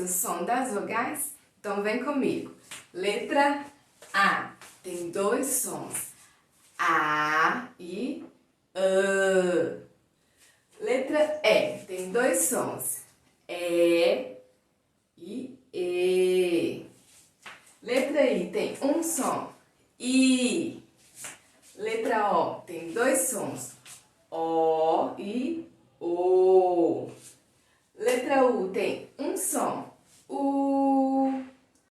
conhece o som das vogais? Então vem comigo. Letra A tem dois sons. A e A. Letra E tem dois sons. E e E. Letra I tem um som. I. Letra O tem dois sons. O e O. Letra U tem um som. U.